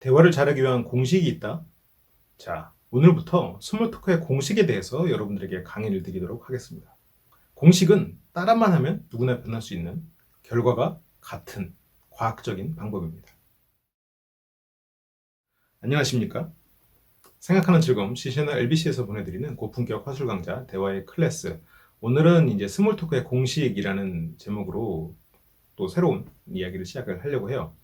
대화를 잘하기 위한 공식이 있다. 자, 오늘부터 스몰 토크의 공식에 대해서 여러분들에게 강의를 드리도록 하겠습니다. 공식은 따라만 하면 누구나 변할 수 있는 결과가 같은 과학적인 방법입니다. 안녕하십니까? 생각하는 즐거움 C채널 LBC에서 보내드리는 고품격 화술 강좌 대화의 클래스. 오늘은 이제 스몰 토크의 공식이라는 제목으로 또 새로운 이야기를 시작을 하려고 해요.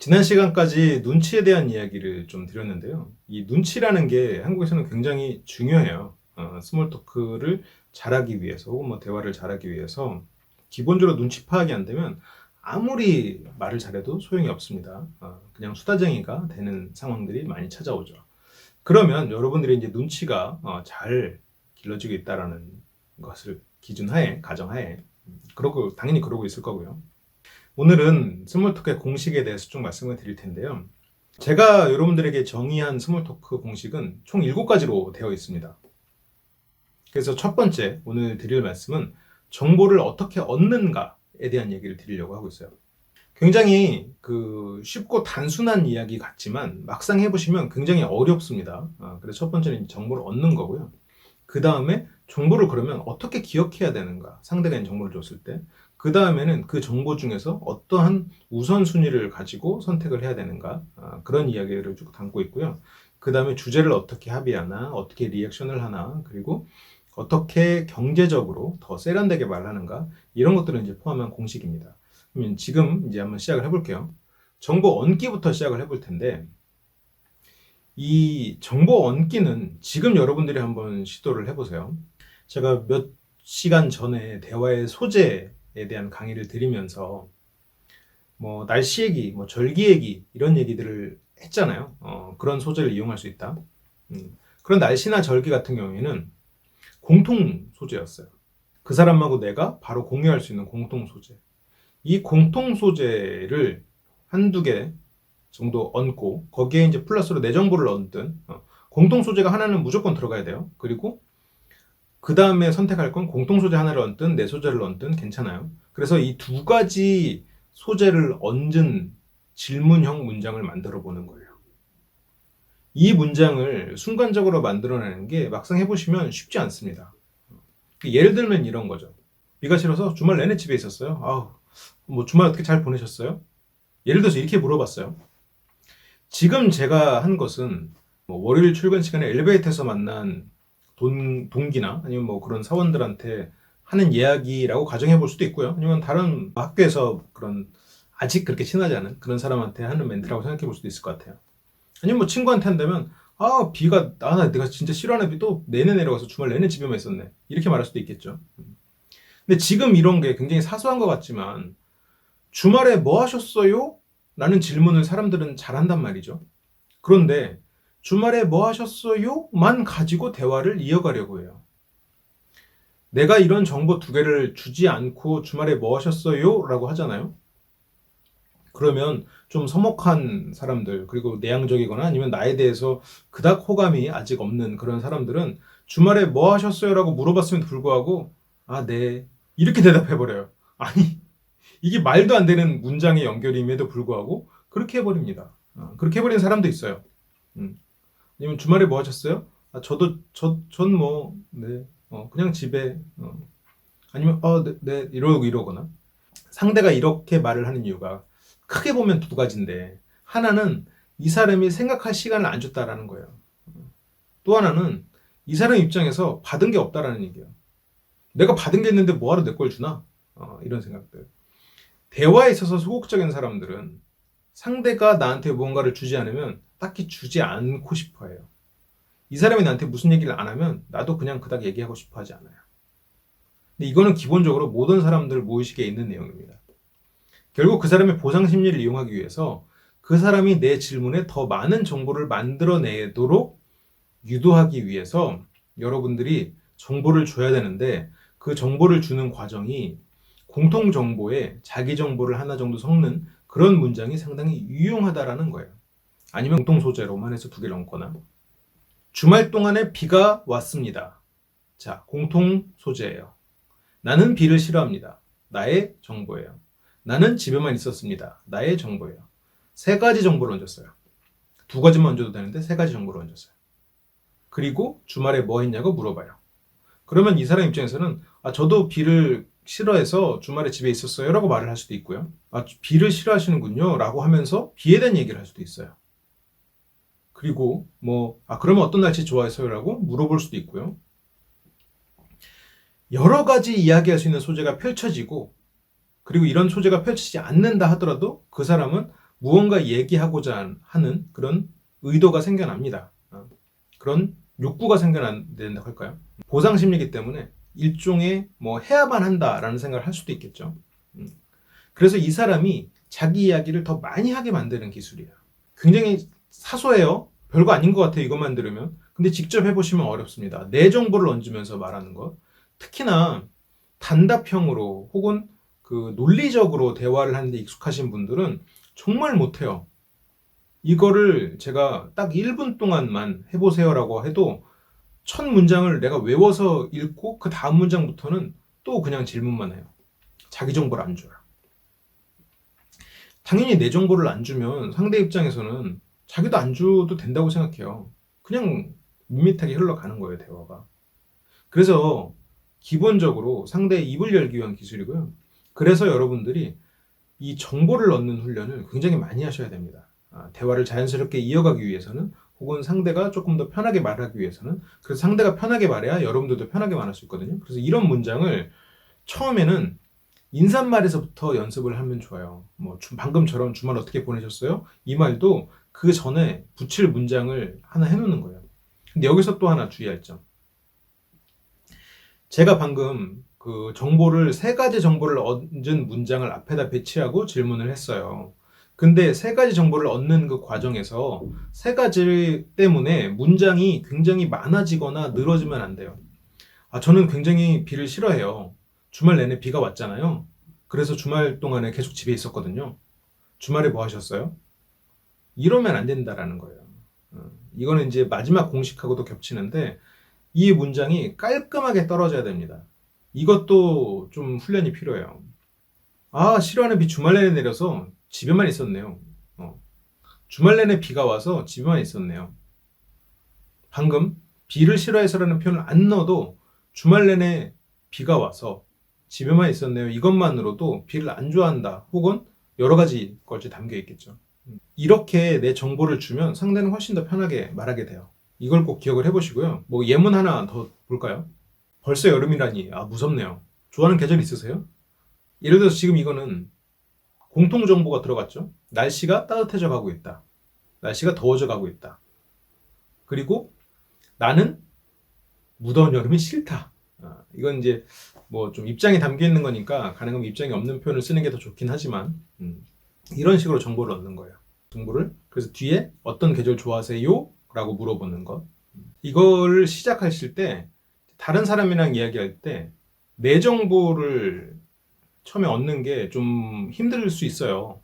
지난 시간까지 눈치에 대한 이야기를 좀 드렸는데요. 이 눈치라는 게 한국에서는 굉장히 중요해요. 스몰 토크를 잘하기 위해서 혹은 뭐 대화를 잘하기 위해서 기본적으로 눈치 파악이 안 되면 아무리 말을 잘해도 소용이 없습니다. 그냥 수다쟁이가 되는 상황들이 많이 찾아오죠. 그러면 여러분들이 이제 눈치가 잘 길러지고 있다라는 것을 기준하에, 가정하에, 그러고 당연히 그러고 있을 거고요. 오늘은 스몰토크의 공식에 대해서 좀 말씀을 드릴 텐데요. 제가 여러분들에게 정의한 스몰토크 공식은 총 7가지로 되어 있습니다. 그래서 첫 번째 오늘 드릴 말씀은 정보를 어떻게 얻는가에 대한 얘기를 드리려고 하고 있어요. 굉장히 쉽고 단순한 이야기 같지만 막상 해보시면 굉장히 어렵습니다. 그래서 첫 번째는 정보를 얻는 거고요. 그 다음에 정보를 그러면 어떻게 기억해야 되는가, 상대가 정보를 줬을 때. 그 다음에는 그 정보 중에서 어떠한 우선순위를 가지고 선택을 해야 되는가, 그런 이야기를 쭉 담고 있고요. 그 다음에 주제를 어떻게 합의하나, 어떻게 리액션을 하나, 그리고 어떻게 경제적으로 더 세련되게 말하는가, 이런 것들을 이제 포함한 공식입니다. 그러면 지금 이제 한번 시작을 해볼게요. 정보 얻기부터 시작을 해볼 텐데, 이 정보 얻기는 지금 여러분들이 한번 시도를 해보세요. 제가 몇 시간 전에 대화의 소재에 대한 강의를 드리면서 뭐 날씨 얘기, 뭐 절기 얘기 이런 얘기들을 했잖아요. 그런 소재를 이용할 수 있다. 그런 날씨나 절기 같은 경우에는 공통 소재였어요. 그 사람하고 내가 바로 공유할 수 있는 공통 소재. 이 공통 소재를 한두 개 정도 얹고 거기에 이제 플러스로 내 정보를 얹든 공통 소재가 하나는 무조건 들어가야 돼요. 그리고 그 다음에 선택할 건 공통 소재 하나를 얹든 내 소재를 얹든 괜찮아요. 그래서 이 두 가지 소재를 얹은 질문형 문장을 만들어 보는 거예요. 이 문장을 순간적으로 만들어내는 게 막상 해보시면 쉽지 않습니다. 예를 들면 이런 거죠. 비가 싫어서 주말 내내 집에 있었어요. 뭐 주말 어떻게 잘 보내셨어요? 예를 들어서 이렇게 물어봤어요. 지금 제가 한 것은 뭐 월요일 출근 시간에 엘리베이터에서 만난 동기나 아니면 뭐 그런 사원들한테 하는 이야기라고 가정해 볼 수도 있고요. 아니면 다른 학교에서 그런 아직 그렇게 친하지 않은 그런 사람한테 하는 멘트라고 생각해 볼 수도 있을 것 같아요. 아니면 뭐 친구한테 한다면 비가 내가 진짜 싫어하는 비 또 내내 내려가서 주말 내내 집에만 있었네. 이렇게 말할 수도 있겠죠. 근데 지금 이런 게 굉장히 사소한 것 같지만 주말에 뭐 하셨어요? 라는 질문을 사람들은 잘 한단 말이죠. 그런데 주말에 뭐 하셨어요? 만 가지고 대화를 이어가려고 해요. 내가 이런 정보 두 개를 주지 않고 주말에 뭐 하셨어요? 라고 하잖아요. 그러면 좀 서먹한 사람들, 그리고 내향적이거나 아니면 나에 대해서 그닥 호감이 아직 없는 그런 사람들은 주말에 뭐 하셨어요? 라고 물어봤음에도 불구하고 네. 이렇게 대답해버려요. 아니, 이게 말도 안 되는 문장의 연결임에도 불구하고 그렇게 해버립니다. 그렇게 해버리는 사람도 있어요. 아니면 주말에 뭐 하셨어요? 전 뭐, 네, 그냥 집에, 아니면, 네, 이러거나. 상대가 이렇게 말을 하는 이유가 크게 보면 두 가지인데, 하나는 이 사람이 생각할 시간을 안 줬다라는 거예요. 또 하나는 이 사람 입장에서 받은 게 없다라는 얘기예요. 내가 받은 게 있는데 뭐하러 내 걸 주나? 이런 생각들. 대화에 있어서 소극적인 사람들은 상대가 나한테 무언가를 주지 않으면 딱히 주지 않고 싶어 해요. 이 사람이 나한테 무슨 얘기를 안 하면 나도 그냥 그닥 얘기하고 싶어 하지 않아요. 근데 이거는 기본적으로 모든 사람들 무의식에 있는 내용입니다. 결국 그 사람의 보상 심리를 이용하기 위해서 그 사람이 내 질문에 더 많은 정보를 만들어내도록 유도하기 위해서 여러분들이 정보를 줘야 되는데 그 정보를 주는 과정이 공통 정보에 자기 정보를 하나 정도 섞는 그런 문장이 상당히 유용하다라는 거예요. 아니면 공통 소재로만 해서 두 개를 얹거나. 주말 동안에 비가 왔습니다. 자, 공통 소재예요. 나는 비를 싫어합니다. 나의 정보예요. 나는 집에만 있었습니다. 나의 정보예요. 세 가지 정보를 얹었어요. 두 가지만 얹어도 되는데 세 가지 정보를 얹었어요. 그리고 주말에 뭐 했냐고 물어봐요. 그러면 이 사람 입장에서는 저도 비를 싫어해서 주말에 집에 있었어요 라고 말을 할 수도 있고요. 비를 싫어하시는군요 라고 하면서 비에 대한 얘기를 할 수도 있어요. 그리고 그러면 어떤 날씨 좋아해서요 라고 물어볼 수도 있고요. 여러 가지 이야기할 수 있는 소재가 펼쳐지고, 그리고 이런 소재가 펼치지 않는다 하더라도 그 사람은 무언가 얘기하고자 하는 그런 의도가 생겨납니다. 그런 욕구가 생겨난다고 할까요? 보상 심리이기 때문에 일종의 해야만 한다라는 생각을 할 수도 있겠죠. 그래서 이 사람이 자기 이야기를 더 많이 하게 만드는 기술이에요. 굉장히 사소해요. 별거 아닌 것 같아요. 이것만 들으면. 근데 직접 해보시면 어렵습니다. 내 정보를 얹으면서 말하는 것. 특히나 단답형으로 혹은 그 논리적으로 대화를 하는데 익숙하신 분들은 정말 못해요. 이거를 제가 딱 1분 동안만 해보세요라고 해도 첫 문장을 내가 외워서 읽고 그 다음 문장부터는 또 그냥 질문만 해요. 자기 정보를 안 줘요. 당연히 내 정보를 안 주면 상대 입장에서는 자기도 안 줘도 된다고 생각해요. 그냥 밋밋하게 흘러가는 거예요, 대화가. 그래서 기본적으로 상대의 입을 열기 위한 기술이고요. 그래서 여러분들이 이 정보를 얻는 훈련을 굉장히 많이 하셔야 됩니다. 대화를 자연스럽게 이어가기 위해서는, 혹은 상대가 조금 더 편하게 말하기 위해서는. 그래서 상대가 편하게 말해야 여러분들도 편하게 말할 수 있거든요. 그래서 이런 문장을 처음에는 인사말에서부터 연습을 하면 좋아요. 방금처럼 주말 어떻게 보내셨어요? 이 말도 그 전에 붙일 문장을 하나 해놓는 거예요. 근데 여기서 또 하나 주의할 점. 제가 방금 그 정보를, 세 가지 정보를 얹은 문장을 앞에다 배치하고 질문을 했어요. 근데 세 가지 정보를 얻는 그 과정에서 세 가지 때문에 문장이 굉장히 많아지거나 늘어지면 안 돼요. 저는 굉장히 비를 싫어해요. 주말 내내 비가 왔잖아요. 그래서 주말 동안에 계속 집에 있었거든요. 주말에 뭐 하셨어요? 이러면 안 된다라는 거예요. 이거는 이제 마지막 공식하고도 겹치는데, 이 문장이 깔끔하게 떨어져야 됩니다. 이것도 좀 훈련이 필요해요. 싫어하는 비 주말 내내 내려서 집에만 있었네요. 주말 내내 비가 와서 집에만 있었네요. 방금 비를 싫어해서라는 표현을 안 넣어도 주말 내내 비가 와서 집에만 있었네요. 이것만으로도 비를 안 좋아한다, 혹은 여러 가지 것이 담겨 있겠죠. 이렇게 내 정보를 주면 상대는 훨씬 더 편하게 말하게 돼요. 이걸 꼭 기억을 해보시고요. 예문 하나 더 볼까요? 벌써 여름이라니, 무섭네요. 좋아하는 계절 있으세요? 예를 들어서 지금 이거는 공통정보가 들어갔죠. 날씨가 따뜻해져 가고 있다. 날씨가 더워져 가고 있다. 그리고 나는 무더운 여름이 싫다. 이건 이제 좀 입장이 담겨 있는 거니까 가능하면 입장이 없는 표현을 쓰는 게 더 좋긴 하지만, 이런 식으로 정보를 얻는 거예요. 정보를. 그래서 뒤에 어떤 계절 좋아하세요? 라고 물어보는 것. 이거를 시작하실 때, 다른 사람이랑 이야기할 때 내 정보를 처음에 얻는 게 좀 힘들 수 있어요.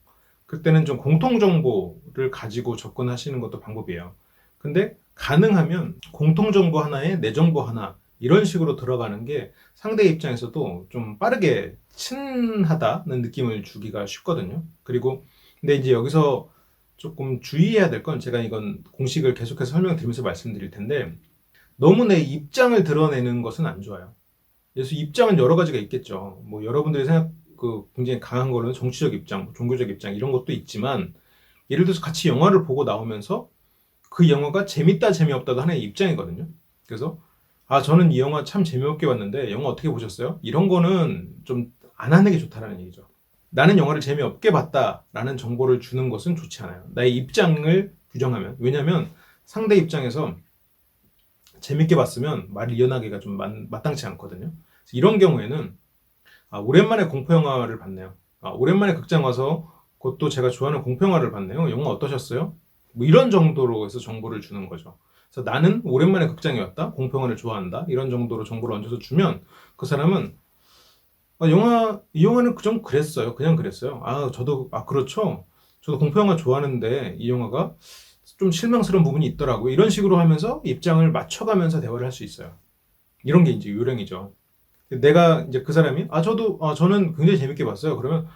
그때는 좀 공통정보를 가지고 접근하시는 것도 방법이에요. 근데 가능하면 공통정보 하나에 내 정보 하나, 이런 식으로 들어가는 게 상대 입장에서도 좀 빠르게 친하다는 느낌을 주기가 쉽거든요. 그리고 근데 이제 여기서 조금 주의해야 될 건, 제가 이건 공식을 계속해서 설명드리면서 말씀드릴 텐데, 너무 내 입장을 드러내는 것은 안 좋아요. 그래서 입장은 여러 가지가 있겠죠. 여러분들이 굉장히 강한 거는 정치적 입장, 종교적 입장, 이런 것도 있지만, 예를 들어서 같이 영화를 보고 나오면서 그 영화가 재밌다 재미없다도 하나의 입장이거든요. 그래서 저는 이 영화 참 재미없게 봤는데 영화 어떻게 보셨어요? 이런 거는 좀 안 하는 게 좋다라는 얘기죠. 나는 영화를 재미없게 봤다라는 정보를 주는 것은 좋지 않아요. 나의 입장을 규정하면. 왜냐하면 상대 입장에서 재밌게 봤으면 말을 이어나가기가 좀 마땅치 않거든요. 이런 경우에는 오랜만에 공포영화를 봤네요. 오랜만에 극장 와서 그것도 제가 좋아하는 공포영화를 봤네요. 영화 어떠셨어요? 이런 정도로 해서 정보를 주는 거죠. 그래서 나는 오랜만에 극장에 왔다, 공포영화를 좋아한다, 이런 정도로 정보를 얹어서 주면 그 사람은 이 영화는 그좀 그랬어요. 그냥 그랬어요. 저도 그렇죠. 저도 공포영화 좋아하는데 이 영화가 좀 실망스러운 부분이 있더라고요. 이런 식으로 하면서 입장을 맞춰가면서 대화를 할 수 있어요. 이런 게 이제 요령이죠. 내가 이제 그 사람이 저는 굉장히 재밌게 봤어요. 그러면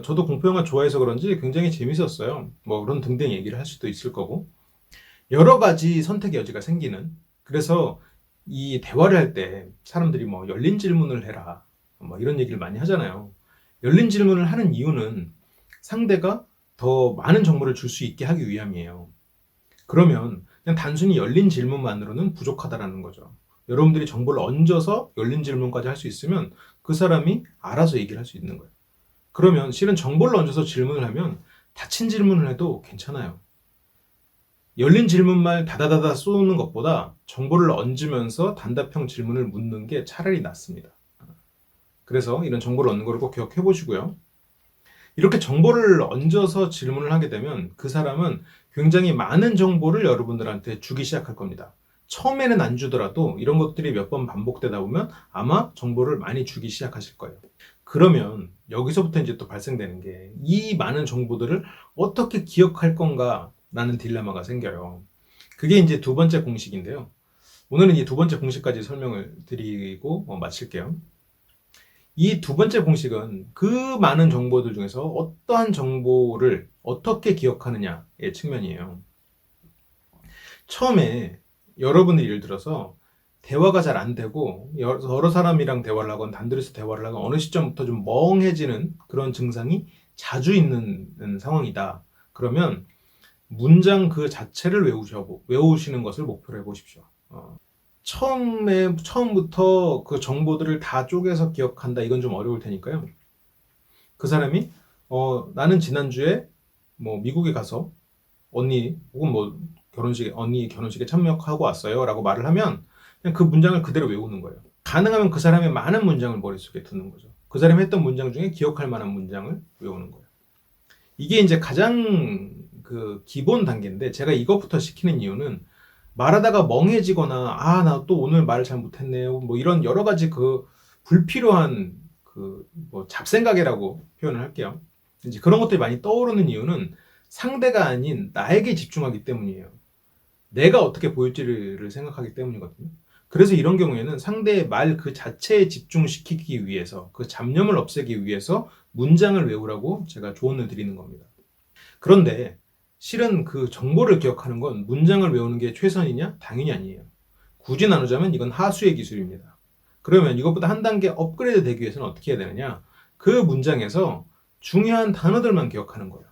저도 공포영화 좋아해서 그런지 굉장히 재밌었어요. 그런 등등 얘기를 할 수도 있을 거고. 여러 가지 선택의 여지가 생기는. 그래서 이 대화를 할 때 사람들이 뭐 열린 질문을 해라, 뭐 이런 얘기를 많이 하잖아요. 열린 질문을 하는 이유는 상대가 더 많은 정보를 줄 수 있게 하기 위함이에요. 그러면 그냥 단순히 열린 질문만으로는 부족하다라는 거죠. 여러분들이 정보를 얹어서 열린 질문까지 할 수 있으면 그 사람이 알아서 얘기를 할 수 있는 거예요. 그러면 실은 정보를 얹어서 질문을 하면 닫힌 질문을 해도 괜찮아요. 열린 질문만 다다다다 쏘는 것보다 정보를 얹으면서 단답형 질문을 묻는 게 차라리 낫습니다. 그래서 이런 정보를 얻는 걸 꼭 기억해 보시고요. 이렇게 정보를 얹어서 질문을 하게 되면 그 사람은 굉장히 많은 정보를 여러분들한테 주기 시작할 겁니다. 처음에는 안 주더라도 이런 것들이 몇 번 반복되다 보면 아마 정보를 많이 주기 시작하실 거예요. 그러면 여기서부터 이제 또 발생되는 게 이 많은 정보들을 어떻게 기억할 건가 라는 딜레마가 생겨요. 그게 이제 두 번째 공식인데요. 오늘은 이 두 번째 공식까지 설명을 드리고 마칠게요. 이 두 번째 공식은 그 많은 정보들 중에서 어떠한 정보를 어떻게 기억하느냐의 측면이에요. 처음에 여러분이 예를 들어서 대화가 잘 안 되고 여러 사람이랑 대화를 하건 단둘이서 대화를 하건 어느 시점부터 좀 멍해지는 그런 증상이 자주 있는 상황이다. 그러면 문장 그 자체를 외우시는 것을 목표로 해보십시오. 처음부터 그 정보들을 다 쪼개서 기억한다. 이건 좀 어려울 테니까요. 그 사람이 나는 지난주에 뭐 미국에 가서 언니 혹은 뭐 언니 결혼식에 참여하고 왔어요 라고 말을 하면 그냥 그 문장을 그대로 외우는 거예요. 가능하면 그 사람의 많은 문장을 머릿속에 두는 거죠. 그 사람이 했던 문장 중에 기억할 만한 문장을 외우는 거예요. 이게 이제 가장 그 기본 단계인데 제가 이것부터 시키는 이유는 말하다가 멍해지거나 나 또 오늘 말을 잘 못했네요 뭐 이런 여러 가지 그 불필요한 그 뭐 잡생각이라고 표현을 할게요. 이제 그런 것들이 많이 떠오르는 이유는 상대가 아닌 나에게 집중하기 때문이에요. 내가 어떻게 보일지를 생각하기 때문이거든요. 그래서 이런 경우에는 상대의 말 그 자체에 집중시키기 위해서 그 잡념을 없애기 위해서 문장을 외우라고 제가 조언을 드리는 겁니다. 그런데 실은 그 정보를 기억하는 건 문장을 외우는 게 최선이냐? 당연히 아니에요. 굳이 나누자면 이건 하수의 기술입니다. 그러면 이것보다 한 단계 업그레이드 되기 위해서는 어떻게 해야 되느냐? 그 문장에서 중요한 단어들만 기억하는 거예요.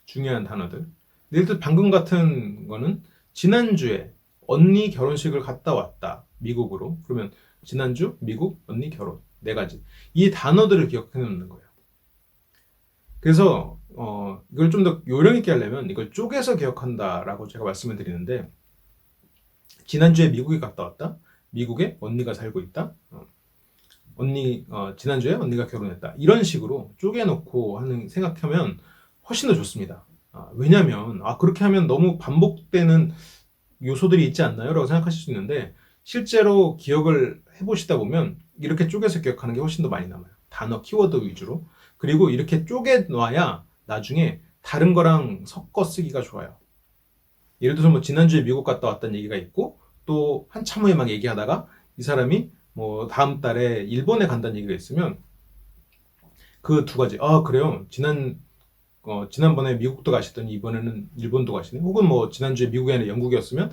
중요한 단어들. 예를 들어 방금 같은 거는 지난주에 언니 결혼식을 갔다 왔다. 미국으로. 그러면 지난주, 미국, 언니 결혼. 네 가지. 이 단어들을 기억해 놓는 거예요. 그래서 이걸 좀 더 요령 있게 하려면 이걸 쪼개서 기억한다라고 제가 말씀을 드리는데 지난주에 미국에 갔다 왔다. 미국에 언니가 살고 있다. 지난주에 언니가 결혼했다. 이런 식으로 쪼개놓고 생각하면 훨씬 더 좋습니다. 왜냐면 그렇게 하면 너무 반복되는 요소들이 있지 않나요? 라고 생각하실 수 있는데 실제로 기억을 해보시다 보면 이렇게 쪼개서 기억하는 게 훨씬 더 많이 남아요. 단어, 키워드 위주로. 그리고 이렇게 쪼개놔야 나중에 다른 거랑 섞어 쓰기가 좋아요. 예를 들어서 뭐 지난주에 미국 갔다 왔다는 얘기가 있고 또 한참 후에 막 얘기하다가 이 사람이 뭐 다음 달에 일본에 간다는 얘기가 있으면 그 두 가지 그래요. 지난번에 미국도 가시더니 이번에는 일본도 가시네. 혹은 뭐 지난주에 미국이 아니라 영국이었으면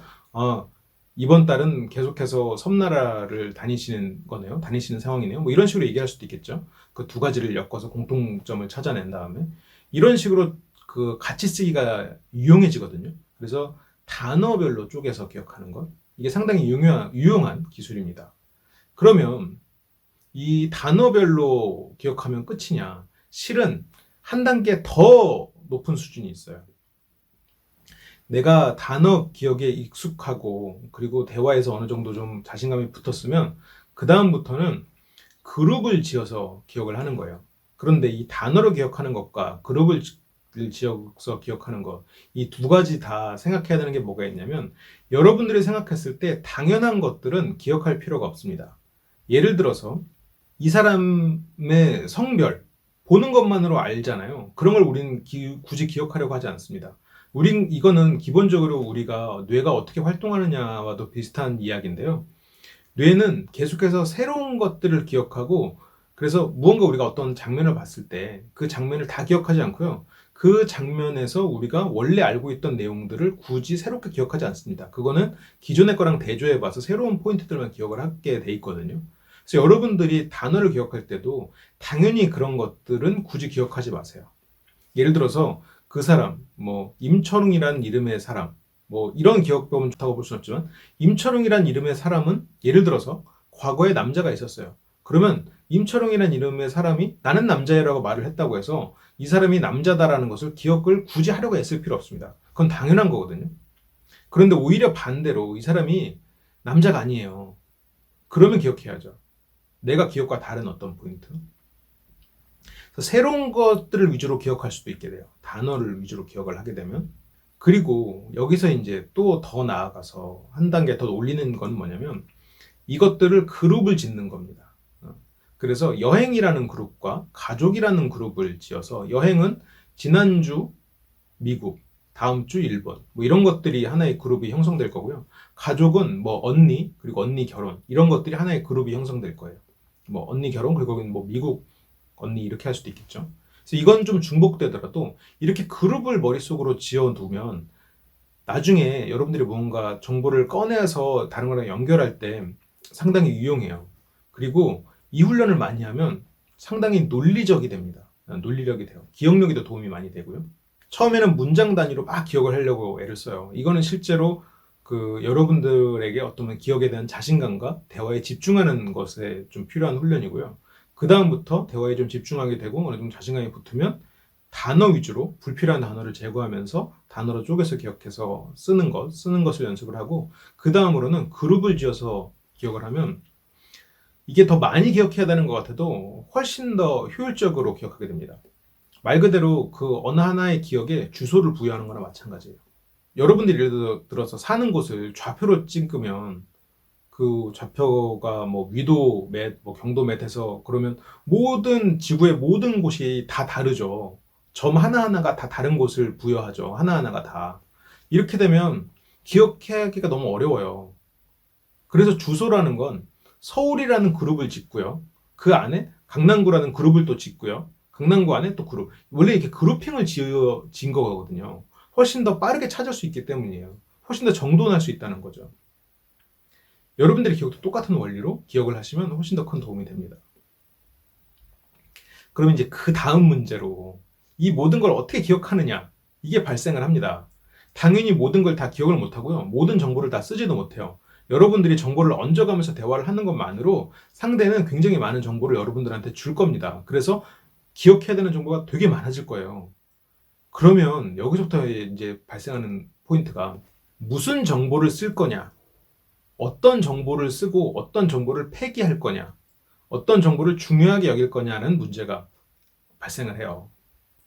이번 달은 계속해서 섬나라를 다니시는 거네요. 다니시는 상황이네요. 뭐 이런 식으로 얘기할 수도 있겠죠. 그 두 가지를 엮어서 공통점을 찾아낸 다음에 이런 식으로 그 같이 쓰기가 유용해지거든요. 그래서 단어별로 쪼개서 기억하는 것 이게 상당히 유용한 기술입니다. 그러면 이 단어별로 기억하면 끝이냐? 실은 한 단계 더 높은 수준이 있어요. 내가 단어 기억에 익숙하고 그리고 대화에서 어느 정도 좀 자신감이 붙었으면 그 다음부터는 그룹을 지어서 기억을 하는 거예요. 그런데 이 단어로 기억하는 것과 그룹을 지어서 기억하는 것, 이 두 가지 다 생각해야 되는 게 뭐가 있냐면 여러분들이 생각했을 때 당연한 것들은 기억할 필요가 없습니다. 예를 들어서 이 사람의 성별 보는 것만으로 알잖아요. 그런 걸 우리는 굳이 기억하려고 하지 않습니다. 이거는 기본적으로 우리가 뇌가 어떻게 활동하느냐와도 비슷한 이야기인데요. 뇌는 계속해서 새로운 것들을 기억하고 그래서 무언가 우리가 어떤 장면을 봤을 때 그 장면을 다 기억하지 않고요. 그 장면에서 우리가 원래 알고 있던 내용들을 굳이 새롭게 기억하지 않습니다. 그거는 기존의 거랑 대조해 봐서 새로운 포인트들만 기억을 하게 돼 있거든요. 그래서 여러분들이 단어를 기억할 때도 당연히 그런 것들은 굳이 기억하지 마세요. 예를 들어서 그 사람, 뭐 임철웅이라는 이름의 사람, 뭐 이런 기억법은 좋다고 볼 수는 없지만 임철웅이라는 이름의 사람은 예를 들어서 과거에 남자가 있었어요. 그러면 임철웅이라는 이름의 사람이 나는 남자애라고 말을 했다고 해서 이 사람이 남자다라는 것을 기억을 굳이 하려고 애쓸 필요 없습니다. 그건 당연한 거거든요. 그런데 오히려 반대로 이 사람이 남자가 아니에요. 그러면 기억해야죠. 내가 기억과 다른 어떤 포인트. 새로운 것들을 위주로 기억할 수도 있게 돼요. 단어를 위주로 기억을 하게 되면. 그리고 여기서 이제 또 더 나아가서 한 단계 더 올리는 건 뭐냐면 이것들을 그룹을 짓는 겁니다. 그래서 여행이라는 그룹과 가족이라는 그룹을 지어서 여행은 지난주 미국, 다음 주 일본 뭐 이런 것들이 하나의 그룹이 형성될 거고요. 가족은 뭐 언니 그리고 언니 결혼 이런 것들이 하나의 그룹이 형성될 거예요. 뭐 언니 결혼 그리고 뭐 미국 언니 이렇게 할 수도 있겠죠. 그래서 이건 좀 중복되더라도 이렇게 그룹을 머릿속으로 지어두면 나중에 여러분들이 뭔가 정보를 꺼내서 다른 거랑 연결할 때 상당히 유용해요. 그리고 이 훈련을 많이 하면 상당히 논리적이 됩니다. 논리력이 돼요. 기억력이 더 도움이 많이 되고요. 처음에는 문장 단위로 막 기억을 하려고 애를 써요. 이거는 실제로 그 여러분들에게 어떤 기억에 대한 자신감과 대화에 집중하는 것에 좀 필요한 훈련이고요. 그 다음부터 대화에 좀 집중하게 되고 어느 정도 자신감이 붙으면 단어 위주로 불필요한 단어를 제거하면서 단어로 쪼개서 기억해서 쓰는 것을 연습을 하고 그 다음으로는 그룹을 지어서 기억을 하면 이게 더 많이 기억해야 되는 것 같아도 훨씬 더 효율적으로 기억하게 됩니다. 말 그대로 그 어느 하나의 기억에 주소를 부여하는 거나 마찬가지예요. 여러분들이 예를 들어서 사는 곳을 좌표로 찍으면 그 좌표가 뭐 위도 맷, 뭐 경도 맷해서 그러면 모든 지구의 모든 곳이 다 다르죠. 점 하나하나가 다 다른 곳을 부여하죠. 하나하나가 다. 이렇게 되면 기억하기가 너무 어려워요. 그래서 주소라는 건 서울이라는 그룹을 짓고요. 그 안에 강남구라는 그룹을 또 짓고요. 강남구 안에 또 그룹. 원래 이렇게 그룹핑을 지은 거거든요. 훨씬 더 빠르게 찾을 수 있기 때문이에요. 훨씬 더 정돈할 수 있다는 거죠. 여러분들의 기억도 똑같은 원리로 기억을 하시면 훨씬 더 큰 도움이 됩니다. 그러면 이제 그 다음 문제로 이 모든 걸 어떻게 기억하느냐 이게 발생을 합니다. 당연히 모든 걸 다 기억을 못하고요. 모든 정보를 다 쓰지도 못해요. 여러분들이 정보를 얹어가면서 대화를 하는 것만으로 상대는 굉장히 많은 정보를 여러분들한테 줄 겁니다. 그래서 기억해야 되는 정보가 되게 많아질 거예요. 그러면 여기서부터 이제 발생하는 포인트가 무슨 정보를 쓸 거냐, 어떤 정보를 쓰고 어떤 정보를 폐기할 거냐, 어떤 정보를 중요하게 여길 거냐는 문제가 발생을 해요.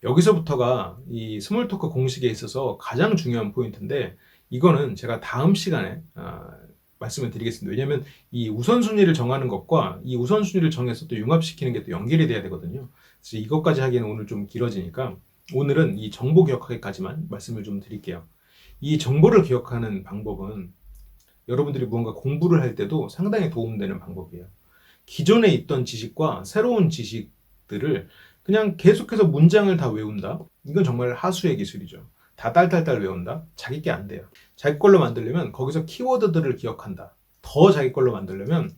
여기서부터가 이 스몰 토크 공식에 있어서 가장 중요한 포인트인데 이거는 제가 다음 시간에 말씀을 드리겠습니다. 왜냐하면 이 우선순위를 정하는 것과 이 우선순위를 정해서 또 융합시키는 게 또 연결이 돼야 되거든요. 그래서 이것까지 하기에는 오늘 좀 길어지니까 오늘은 이 정보 기억하기까지만 말씀을 좀 드릴게요. 이 정보를 기억하는 방법은 여러분들이 무언가 공부를 할 때도 상당히 도움되는 방법이에요. 기존에 있던 지식과 새로운 지식들을 그냥 계속해서 문장을 다 외운다? 이건 정말 하수의 기술이죠. 다 딸딸딸 외운다? 자기 게 안 돼요. 자기 걸로 만들려면 거기서 키워드들을 기억한다. 더 자기 걸로 만들려면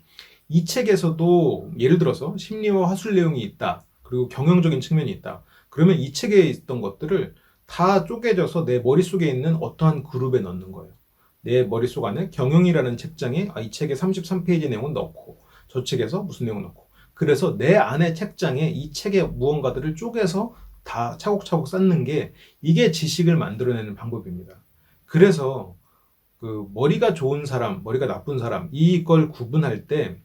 이 책에서도 예를 들어서 심리와 화술 내용이 있다. 그리고 경영적인 측면이 있다. 그러면 이 책에 있던 것들을 다 쪼개져서 내 머릿속에 있는 어떠한 그룹에 넣는 거예요. 내 머릿속 안에 경영이라는 책장에 이 책의 33페이지 내용은 넣고 저 책에서 무슨 내용을 넣고 그래서 내 안의 책장에 이 책의 무언가들을 쪼개서 다 차곡차곡 쌓는 게 이게 지식을 만들어내는 방법입니다. 그래서 그 머리가 좋은 사람, 머리가 나쁜 사람 이걸 구분할 때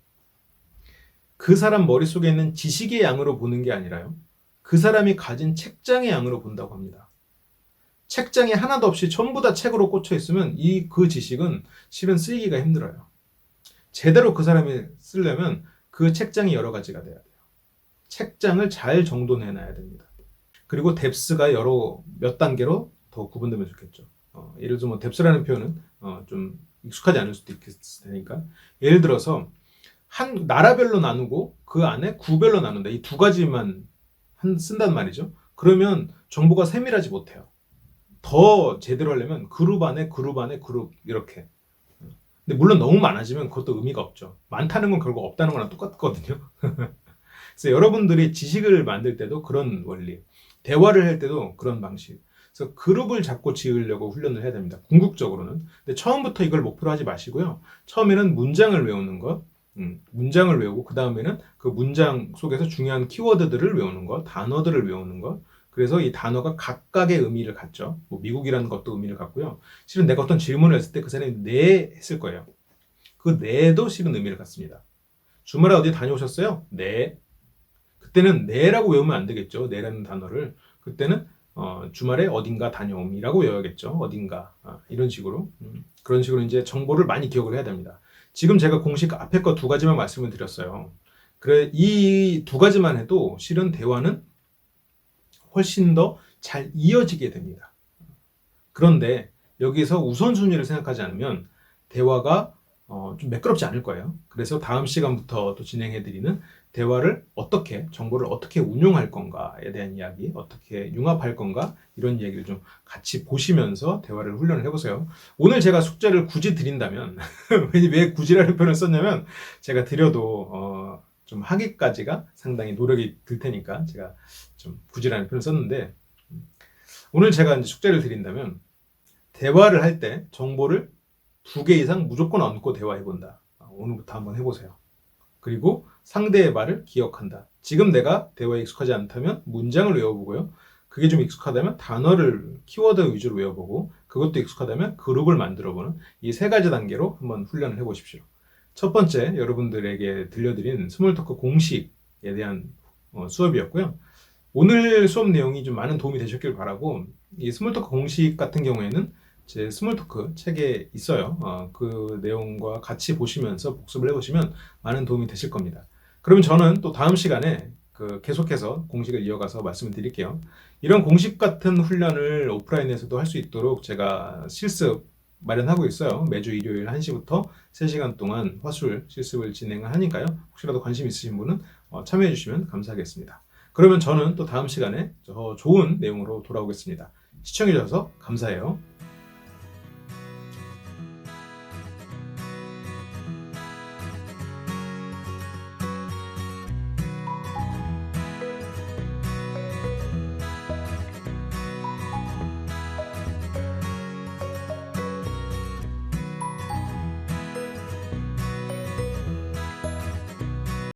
그 사람 머릿속에 있는 지식의 양으로 보는 게 아니라요. 그 사람이 가진 책장의 양으로 본다고 합니다. 책장에 하나도 없이 전부 다 책으로 꽂혀 있으면 그 지식은 실은 쓰기가 힘들어요. 제대로 그 사람이 쓰려면 그 책장이 여러 가지가 돼야 돼요. 책장을 잘 정돈해 놔야 됩니다. 그리고 뎁스가 몇 단계로 더 구분되면 좋겠죠. 예를 들어서 뭐 뎁스라는 표현은 좀 익숙하지 않을 수도 있으니까 예를 들어서 한 나라별로 나누고 그 안에 구별로 나눈다. 이 두 가지만 쓴단 말이죠. 그러면 정보가 세밀하지 못해요. 더 제대로 하려면 그룹 안에 그룹 안에 그룹 이렇게. 근데 물론 너무 많아지면 그것도 의미가 없죠. 많다는 건 결국 없다는 거랑 똑같거든요. 그래서 여러분들이 지식을 만들 때도 그런 원리, 대화를 할 때도 그런 방식. 그래서 그룹을 잡고 지으려고 훈련을 해야 됩니다. 궁극적으로는. 근데 처음부터 이걸 목표로 하지 마시고요. 처음에는 문장을 외우는 것, 문장을 외우고 그 다음에는 그 문장 속에서 중요한 키워드들을 외우는 것, 단어들을 외우는 것. 그래서 이 단어가 각각의 의미를 갖죠. 뭐 미국이라는 것도 의미를 갖고요. 실은 내가 어떤 질문을 했을 때 그 사람이 네 했을 거예요. 그 네도 실은 의미를 갖습니다. 주말에 어디 다녀오셨어요? 네. 그때는 네라고 외우면 안 되겠죠. 네라는 단어를. 그때는 주말에 어딘가 다녀옴이라고 외워야겠죠. 어딘가. 이런 식으로. 그런 식으로 이제 정보를 많이 기억을 해야 됩니다. 지금 제가 공식 앞에 거 두 가지만 말씀을 드렸어요. 그래, 이 두 가지만 해도 실은 대화는 훨씬 더 잘 이어지게 됩니다. 그런데 여기서 우선순위를 생각하지 않으면 대화가 좀 매끄럽지 않을 거예요. 그래서 다음 시간부터 또 진행해드리는 대화를 어떻게, 정보를 어떻게 운용할 건가에 대한 이야기, 어떻게 융합할 건가, 이런 이야기를 좀 같이 보시면서 대화를 훈련을 해보세요. 오늘 제가 숙제를 굳이 드린다면, 왜 굳이라는 표현을 썼냐면, 제가 드려도 좀 하기까지가 상당히 노력이 들 테니까, 제가 좀 굳이라는 표현을 썼는데, 오늘 제가 이제 숙제를 드린다면, 대화를 할 때 정보를 2개 이상 무조건 얹고 대화해본다. 오늘부터 한번 해보세요. 그리고 상대의 말을 기억한다. 지금 내가 대화에 익숙하지 않다면 문장을 외워보고요. 그게 좀 익숙하다면 단어를 키워드 위주로 외워보고, 그것도 익숙하다면 그룹을 만들어보는 이 3가지 단계로 한번 훈련을 해보십시오. 첫 번째, 여러분들에게 들려드린 스몰토크 공식에 대한 수업이었고요. 오늘 수업 내용이 좀 많은 도움이 되셨길 바라고, 이 스몰토크 공식 같은 경우에는 제 스몰토크 책에 있어요. 그 내용과 같이 보시면서 복습을 해보시면 많은 도움이 되실 겁니다. 그러면 저는 또 다음 시간에 계속해서 공식을 이어가서 말씀을 드릴게요. 이런 공식 같은 훈련을 오프라인에서도 할 수 있도록 제가 실습 마련하고 있어요. 매주 일요일 1시부터 3시간 동안 화술 실습을 진행을 하니까요. 혹시라도 관심 있으신 분은 참여해 주시면 감사하겠습니다. 그러면 저는 또 다음 시간에 더 좋은 내용으로 돌아오겠습니다. 시청해 주셔서 감사해요.